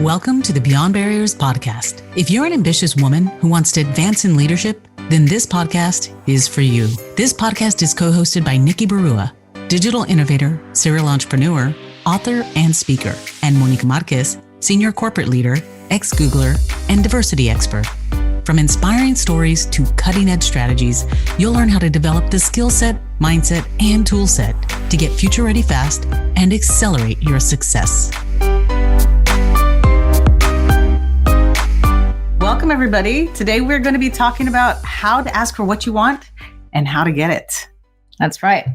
Welcome to the Beyond Barriers podcast. If you're an ambitious woman who wants to advance in leadership, then this podcast is for you. This podcast is co-hosted by Nikki Barua, digital innovator, serial entrepreneur, author, and speaker, and Monica Marquez, senior corporate leader, ex-Googler, and diversity expert. From inspiring stories to cutting-edge strategies, you'll learn how to develop the skill set, mindset, and tool set to get future-ready fast and accelerate your success. Welcome, everybody. Today, we're going to be talking about how to ask for what you want and how to get it. That's right.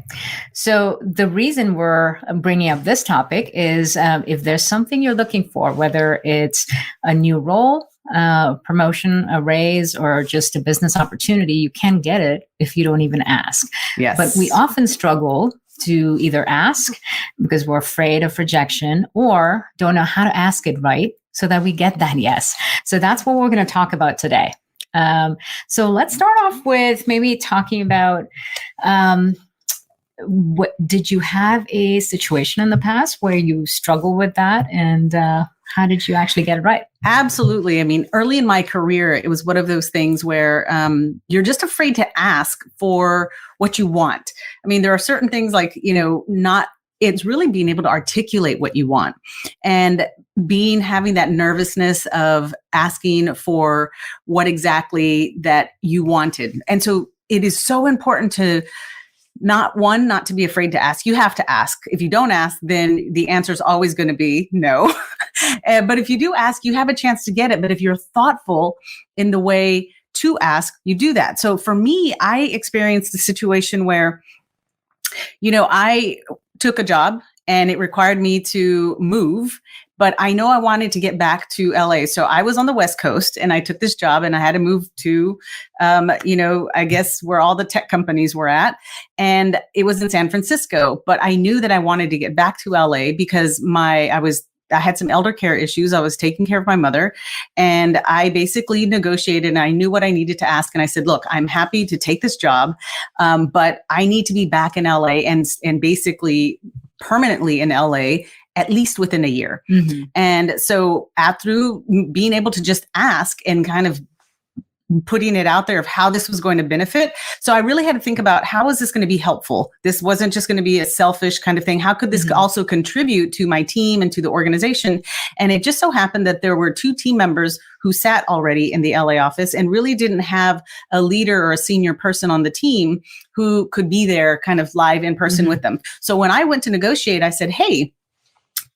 So the reason we're bringing up this topic is if there's something you're looking for, whether it's a new role, promotion, a raise, or just a business opportunity, you can get it if you don't even ask. Yes. But we often struggle to either ask because we're afraid of rejection or don't know how to ask it right so that we get that yes. So that's what we're going to talk about today. So let's start off with maybe talking about, what did you have a situation in the past where you struggled with that, and how did you actually get it right? Absolutely. I mean, early in my career, it was one of those things where you're just afraid to ask for what you want. I mean, there are certain things like, it's really being able to articulate what you want and having that nervousness of asking for what exactly that you wanted. And so it is so important to not to be afraid to ask. You have to ask. If you don't ask, then the answer is always going to be no. But if you do ask, you have a chance to get it. But if you're thoughtful in the way to ask, you do that. So for me, I experienced a situation where, I took a job and it required me to move, but I know I wanted to get back to LA. So I was on the West Coast and I took this job and I had to move to, I guess where all the tech companies were at. And it was in San Francisco, but I knew that I wanted to get back to LA because I had some elder care issues. I was taking care of my mother, and I basically negotiated and I knew what I needed to ask. And I said, look, I'm happy to take this job, but I need to be back in LA and basically permanently in LA, at least within a year. Mm-hmm. And so through being able to just ask and kind of putting it out there of how this was going to benefit. So I really had to think about, how is this going to be helpful? This wasn't just going to be a selfish kind of thing. How could this also contribute to my team and to the organization? And it just so happened that there were 2 team members who sat already in the LA office and really didn't have a leader or a senior person on the team who could be there kind of live in person with them. So when I went to negotiate, I said, hey,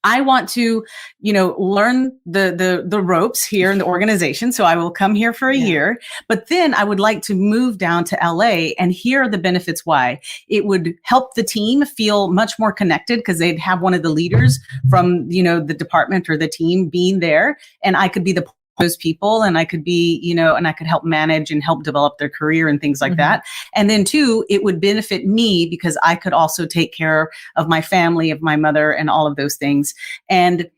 I want to, learn the ropes here in the organization. So I will come here for a year, but then I would like to move down to LA, and here are the benefits why. It would help the team feel much more connected because they'd have one of the leaders from, the department or the team being there, and I could be those people, and I could be, and I could help manage and help develop their career and things like that. And then 2, it would benefit me because I could also take care of my family, of my mother, and all of those things. And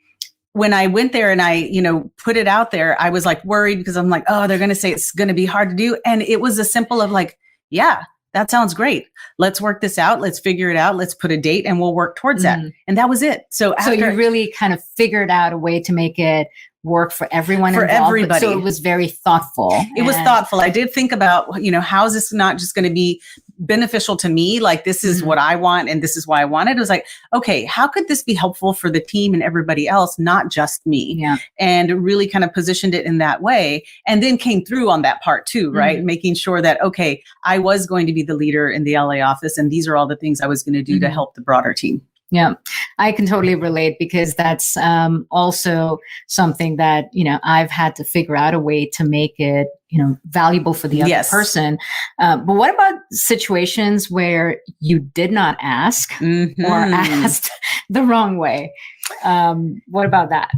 when I went there and I, put it out there, I was like worried because I'm like, oh, they're going to say it's going to be hard to do. And it was a simple of like, yeah, that sounds great. Let's work this out. Let's figure it out. Let's put a date and we'll work towards that. And that was it. So you really kind of figured out a way to make it work for everyone for involved, everybody. So it was very thoughtful. It was thoughtful. I did think about, how is this not just going to be beneficial to me? Like, this is what I want and this is why I want it. It was like, okay, how could this be helpful for the team and everybody else, not just me? Yeah. And really kind of positioned it in that way. And then came through on that part too, right? Making sure that, okay, I was going to be the leader in the LA office and these are all the things I was going to do to help the broader team. Yeah, I can totally relate because that's also something that, I've had to figure out a way to make it, valuable for the other person. But what about situations where you did not ask or asked the wrong way? What about that?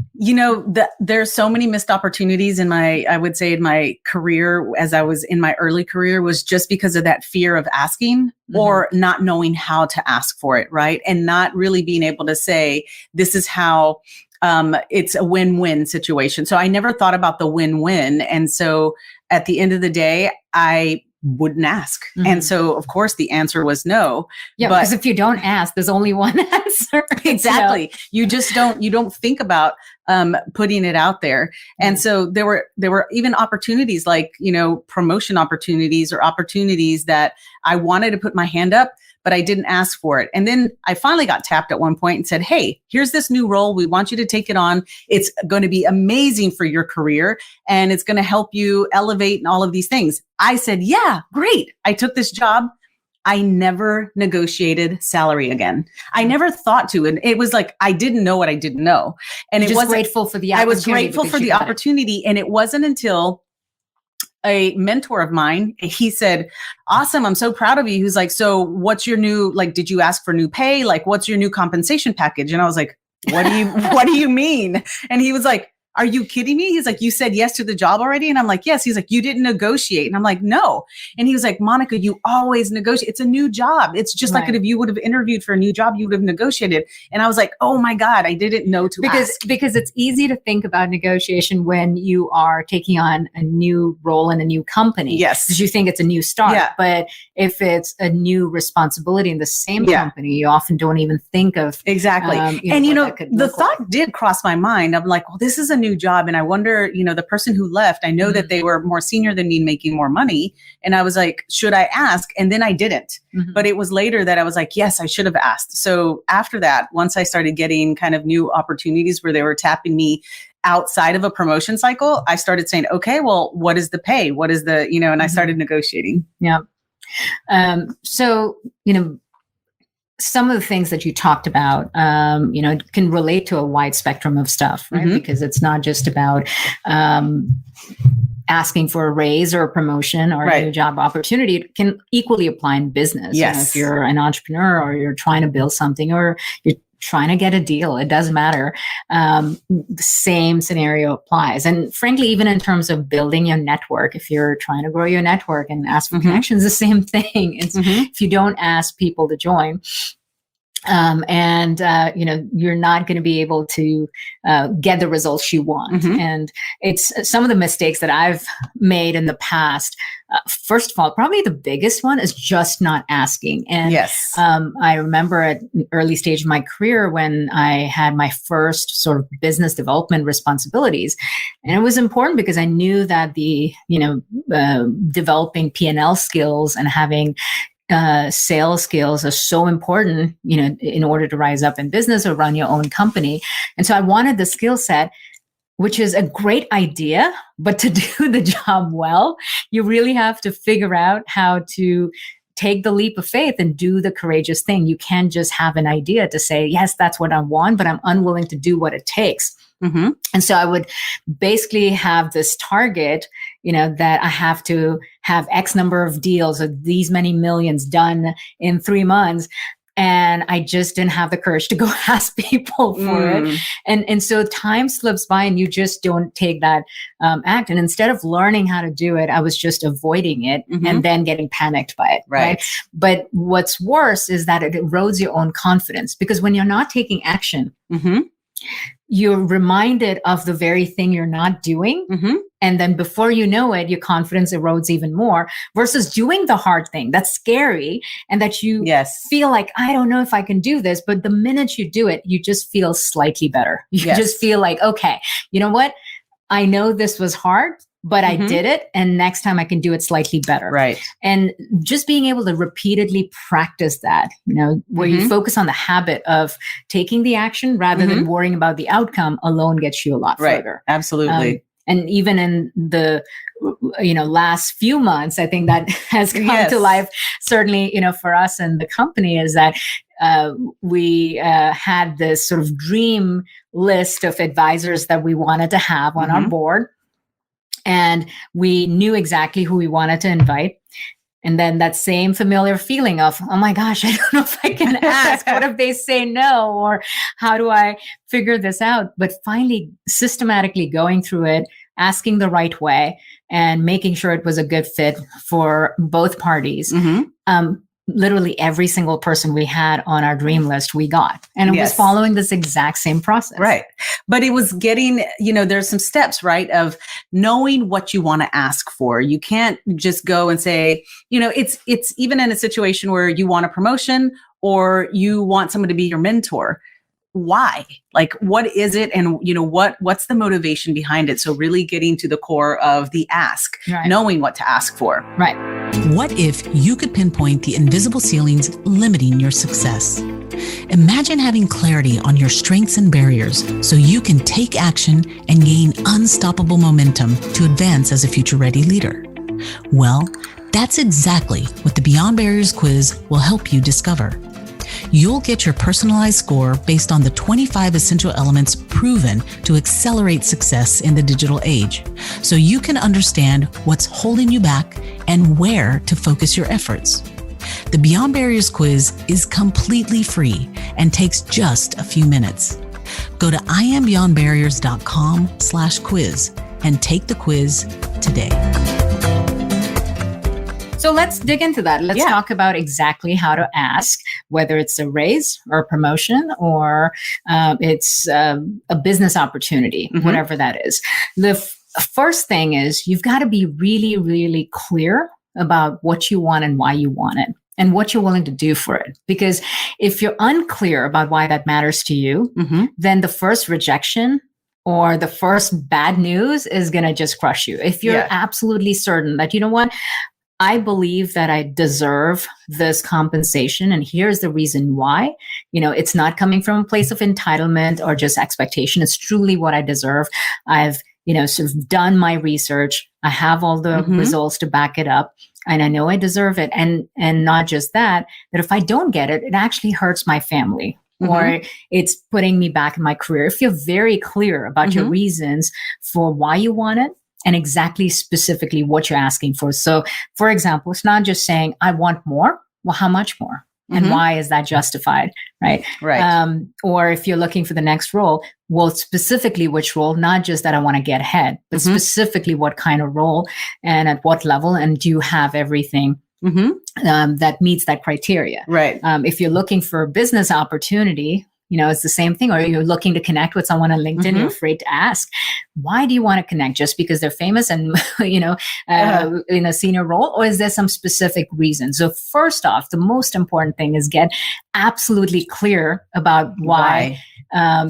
There's so many missed opportunities in my career, as I was in my early career, was just because of that fear of asking or not knowing how to ask for it. Right. And not really being able to say, this is how it's a win-win situation. So I never thought about the win-win. And so at the end of the day, I wouldn't ask. And so of course the answer was no. Yeah, but because if you don't ask, there's only one answer. Exactly. You just you don't think about putting it out there. And so there were even opportunities like, promotion opportunities or opportunities that I wanted to put my hand up, but I didn't ask for it. And then I finally got tapped at one point and said, hey, here's this new role. We want you to take it on. It's going to be amazing for your career and it's going to help you elevate and all of these things. I said, yeah, great. I took this job. I never negotiated salary again. I never thought to. And it was like, I didn't know what I didn't know. And I was grateful for the opportunity. I was grateful for the opportunity. And it wasn't until a mentor of mine, he said, awesome, I'm so proud of you. He was like, so what's your new, did you ask for new pay? What's your new compensation package? And I was like, what do you mean? And he was like, are you kidding me? He's like, you said yes to the job already? And I'm like, yes. He's like, you didn't negotiate. And I'm like, no. And he was like, Monica, you always negotiate. It's a new job. It's just like if you would have interviewed for a new job, you would have negotiated. And I was like, oh my God, I didn't know to ask. Because it's easy to think about negotiation when you are taking on a new role in a new company. Yes. Because you think it's a new start. Yeah. But if it's a new responsibility in the same company, you often don't even think of. Exactly. And the thought did cross my mind. I'm like, well, this is a new job. And I wonder, the person who left, I know that they were more senior than me, making more money. And I was like, should I ask? And then I didn't. But it was later that I was like, yes, I should have asked. So after that, once I started getting kind of new opportunities where they were tapping me outside of a promotion cycle, I started saying, okay, well, what is the pay? What is the, and I started negotiating. Yeah. So, some of the things that you talked about, can relate to a wide spectrum of stuff, right? Because it's not just about asking for a raise or a promotion or a new job opportunity. It can equally apply in business. Yes. If you're an entrepreneur or you're trying to build something or you're trying to get a deal, it doesn't matter. The same scenario applies. And frankly, even in terms of building your network, if you're trying to grow your network and ask for connections, the same thing. It's, if you don't ask people to join, you're not going to be able to get the results you want. And it's some of the mistakes that I've made in the past. First of all, probably the biggest one is just not asking. And I remember at an early stage of my career when I had my first sort of business development responsibilities. And it was important because I knew that the, developing P&L skills and having sales skills are so important, in order to rise up in business or run your own company. And so I wanted the skill set, which is a great idea, but to do the job well, you really have to figure out how to take the leap of faith and do the courageous thing. You can't just have an idea to say, yes, that's what I want, but I'm unwilling to do what it takes. And so I would basically have this target, that I have to have X number of deals or these many millions done in 3 months. And I just didn't have the courage to go ask people for it. And so time slips by and you just don't take that act. And instead of learning how to do it, I was just avoiding it and then getting panicked by it. Right. But what's worse is that it erodes your own confidence, because when you're not taking action, you're reminded of the very thing you're not doing. And then before you know it, your confidence erodes even more versus doing the hard thing that's scary and that you feel like, I don't know if I can do this. But the minute you do it, you just feel slightly better. You just feel like, okay, you know what? I know this was hard, but I did it. And next time I can do it slightly better. Right. And just being able to repeatedly practice that, where you focus on the habit of taking the action rather than worrying about the outcome alone gets you a lot further. Absolutely. And even in the, last few months, I think that has come to life, certainly, for us and the company, is that we had this sort of dream list of advisors that we wanted to have on our board. And we knew exactly who we wanted to invite. And then that same familiar feeling of, oh my gosh, I don't know if I can ask. What if they say no? Or how do I figure this out? But finally, systematically going through it, asking the right way and making sure it was a good fit for both parties. literally every single person we had on our dream list, we got. And it was following this exact same process. Right. But it was getting, there's some steps, right, of knowing what you want to ask for. You can't just go and say, it's even in a situation where you want a promotion or you want someone to be your mentor. Why? Like, what is it? And, what's the motivation behind it? So really getting to the core of the ask, knowing what to ask for. Right. What if you could pinpoint the invisible ceilings limiting your success? Imagine having clarity on your strengths and barriers so you can take action and gain unstoppable momentum to advance as a future-ready leader. Well, that's exactly what the Beyond Barriers quiz will help you discover. You'll get your personalized score based on the 25 essential elements proven to accelerate success in the digital age, so you can understand what's holding you back and where to focus your efforts. The Beyond Barriers quiz is completely free and takes just a few minutes. Go to iambeyondbarriers.com/quiz and take the quiz today. So let's dig into that. Let's talk about exactly how to ask, whether it's a raise or a promotion or it's a business opportunity, whatever that is. The first thing is you've got to be really, really clear about what you want and why you want it and what you're willing to do for it. Because if you're unclear about why that matters to you, then the first rejection or the first bad news is going to just crush you. If you're absolutely certain that, I believe that I deserve this compensation, and here's the reason why. It's not coming from a place of entitlement or just expectation. It's truly what I deserve. I've, sort of done my research. I have all the results to back it up, and I know I deserve it. And not just that, that if I don't get it, it actually hurts my family. Or it's putting me back in my career. If you're very clear about your reasons for why you want it, and exactly specifically what you're asking for. So, for example, it's not just saying, I want more. Well, how much more? And why is that justified? Right. Or if you're looking for the next role, well, specifically which role, not just that I want to get ahead, but specifically what kind of role and at what level, and do you have everything that meets that criteria? Right. If you're looking for a business opportunity, it's the same thing. Or you're looking to connect with someone on LinkedIn, you're afraid to ask, why do you want to connect? Just because they're famous and, in a senior role? Or is there some specific reason? So first off, the most important thing is get absolutely clear about why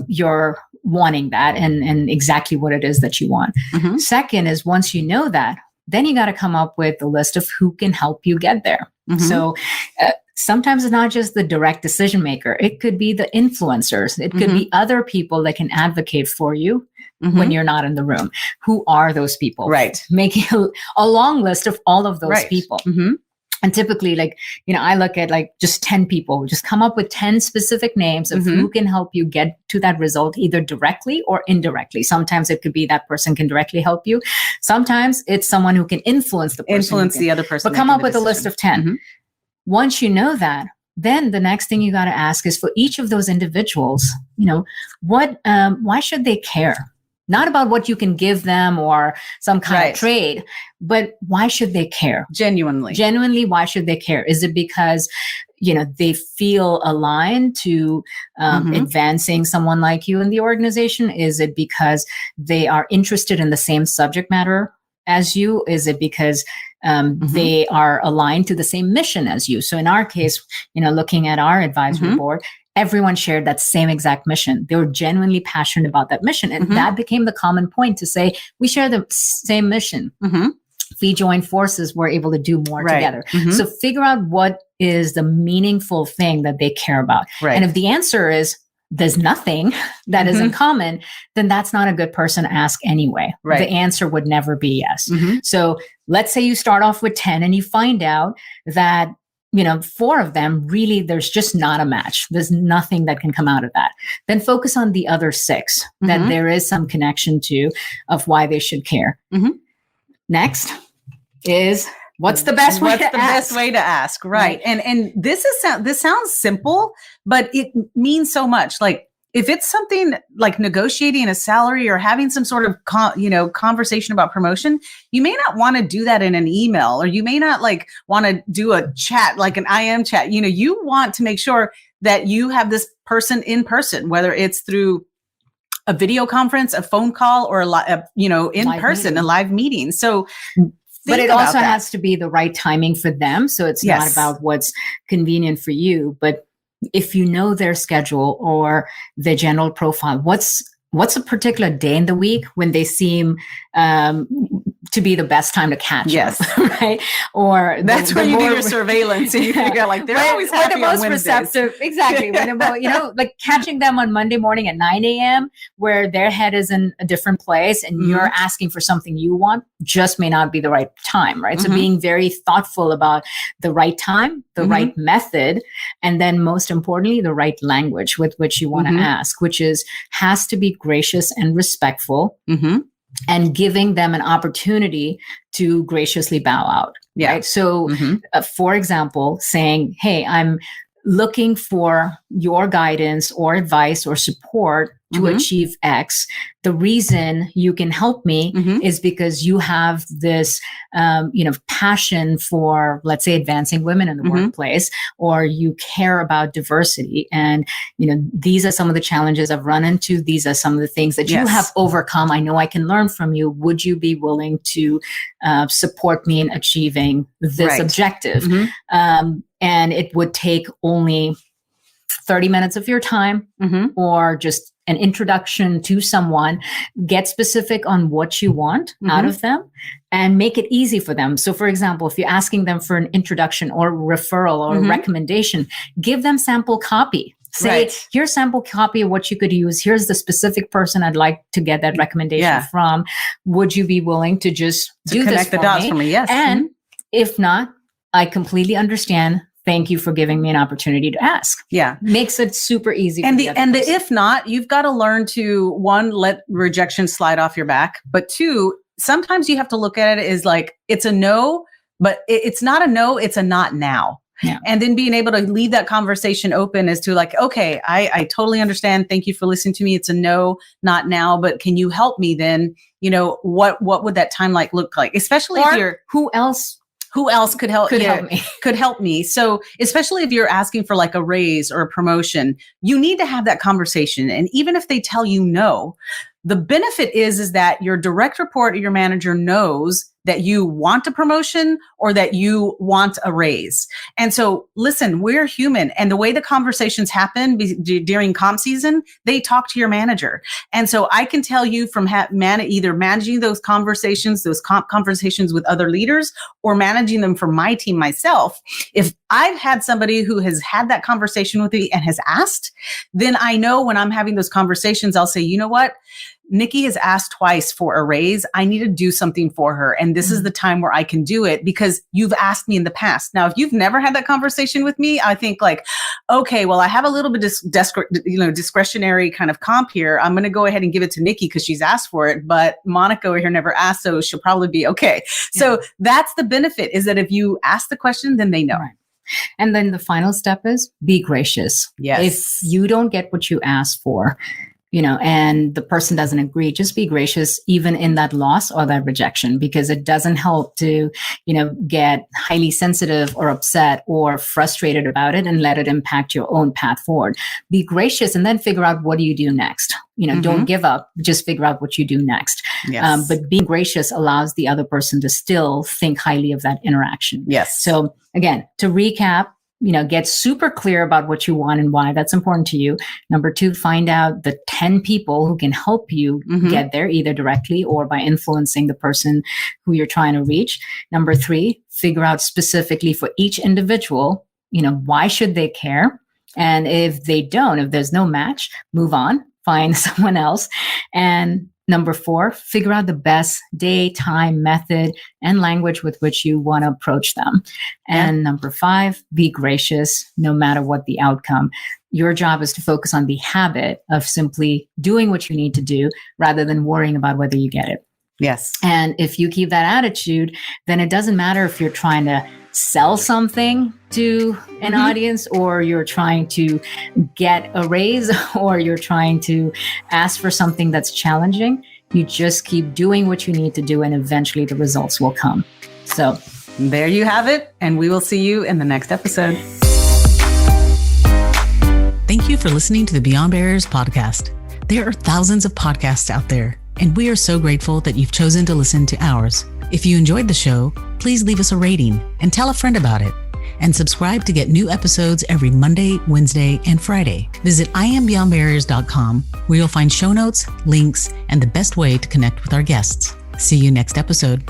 you're wanting that and exactly what it is that you want. Second is once you know that, then you got to come up with a list of who can help you get there. So sometimes it's not just the direct decision maker. It could be the influencers. It could be other people that can advocate for you when you're not in the room. Who are those people? Right. Making a long list of all of those people. And typically, I look at just 10 people, just come up with 10 specific names of who can help you get to that result, either directly or indirectly. Sometimes it could be that person can directly help you. Sometimes it's someone who can influence the person. Influence the other person. But come up with a list of 10. Once you know that, then the next thing you got to ask is for each of those individuals, why should they care? Not about what you can give them or some kind of trade, but why should they care? Genuinely, why should they care? Is it because, they feel aligned to advancing someone like you in the organization? Is it because they are interested in the same subject matter as you? Is it because they are aligned to the same mission as you? So in our case, looking at our advisory board, everyone shared that same exact mission. They were genuinely passionate about that mission. And that became the common point to say, we share the same mission. If we join forces, we're able to do more together. So figure out what is the meaningful thing that they care about. And if the answer is, there's nothing that is in common, then that's not a good person to ask anyway. The answer would never be yes. So let's say you start off with 10 and you find out that, 4 of them, really, there's just not a match. There's nothing that can come out of that. Then focus on the other 6 that there is some connection to of why they should care. Next is what's the best way to ask? Best way to ask, right? And this sounds simple, but it means so much. Like if it's something like negotiating a salary or having some sort of conversation about promotion, you may not want to do that in an email, or you may not like want to do a chat, like an IM chat. You want to make sure that you have this person in person, whether it's through a video conference, a phone call, or in person, a live meeting. So but it also has to be the right timing for them. So it's not about what's convenient for you, but if you know their schedule or their general profile, what's a particular day in the week when they seem to be the best time to catch them, right? Or that's when you do your surveillance and you figure out like they're always happy the most on receptive. Exactly. Like catching them on Monday morning at 9 a.m. where their head is in a different place and you're asking for something you want just may not be the right time, right? So being very thoughtful about the right time, the right method, and then most importantly, the right language with which you want to ask, which has to be gracious and respectful. And giving them an opportunity to graciously bow out. Right. So, for example, saying, hey, I'm looking for your guidance or advice or support to achieve X. The reason you can help me is because you have this, passion for, let's say, advancing women in the workplace, or you care about diversity. And, these are some of the challenges I've run into. These are some of the things that you have overcome. I know I can learn from you. Would you be willing to support me in achieving this objective? And it would take only 30 minutes of your time or just an introduction to someone. Get specific on what you want out of them and make it easy for them. So for example, if you're asking them for an introduction or referral or a recommendation, give them sample copy. Say, here's sample copy of what you could use. Here's the specific person I'd like to get that recommendation from. Would you be willing to just do connect this the dots for me? Yes. And if not, I completely understand. Thank you for giving me an opportunity to ask. Yeah. Makes it super easy. And the if not, you've got to learn to, one, let rejection slide off your back. But two, sometimes you have to look at it as like, it's a no, but it's not a no, it's a not now. Yeah. And then being able to leave that conversation open as to like, okay, I totally understand. Thank you for listening to me. It's a no, not now, but can you help me then? What would that time look like? Especially if you're, who else could help me. So especially if you're asking for like a raise or a promotion, you need to have that conversation. And even if they tell you no, the benefit is that your direct report or your manager knows that you want a promotion or that you want a raise. And so listen, we're human. And the way the conversations happen during comp season, they talk to your manager. And so I can tell you from either managing those conversations, those comp conversations with other leaders, or managing them for my team myself, if I've had somebody who has had that conversation with me and has asked, then I know when I'm having those conversations, I'll say, you know what? Nikki has asked twice for a raise. I need to do something for her. And this is the time where I can do it because you've asked me in the past. Now, if you've never had that conversation with me, I think like, okay, well, I have a little bit of discretionary kind of comp here. I'm going to go ahead and give it to Nikki because she's asked for it. But Monica over here never asked, so she'll probably be okay. Yeah. So that's the benefit, is that if you ask the question, then they know. Right. And then the final step is be gracious. Yes. If you don't get what you asked for, and the person doesn't agree, just be gracious, even in that loss or that rejection, because it doesn't help to, get highly sensitive or upset or frustrated about it and let it impact your own path forward. Be gracious and then figure out, what do you do next? Don't give up, just figure out what you do next. Yes. But being gracious allows the other person to still think highly of that interaction. Yes. So again, to recap, get super clear about what you want and why that's important to you. Number 2, find out the 10 people who can help you get there, either directly or by influencing the person who you're trying to reach. Number 3, figure out specifically for each individual, why should they care? And if they don't, if there's no match, move on, find someone else. And number 4, figure out the best day, time, method, and language with which you want to approach them. And number 5, be gracious no matter what the outcome. Your job is to focus on the habit of simply doing what you need to do rather than worrying about whether you get it. Yes. And if you keep that attitude, then it doesn't matter if you're trying to sell something to an audience, or you're trying to get a raise, or you're trying to ask for something that's challenging, you just keep doing what you need to do, and eventually the results will come. So there you have it. And we will see you in the next episode. Thank you for listening to the Beyond Barriers podcast. There are thousands of podcasts out there, and we are so grateful that you've chosen to listen to ours. If you enjoyed the show, please leave us a rating and tell a friend about it. And subscribe to get new episodes every Monday, Wednesday, and Friday. Visit IamBeyondBarriers.com, where you'll find show notes, links, and the best way to connect with our guests. See you next episode.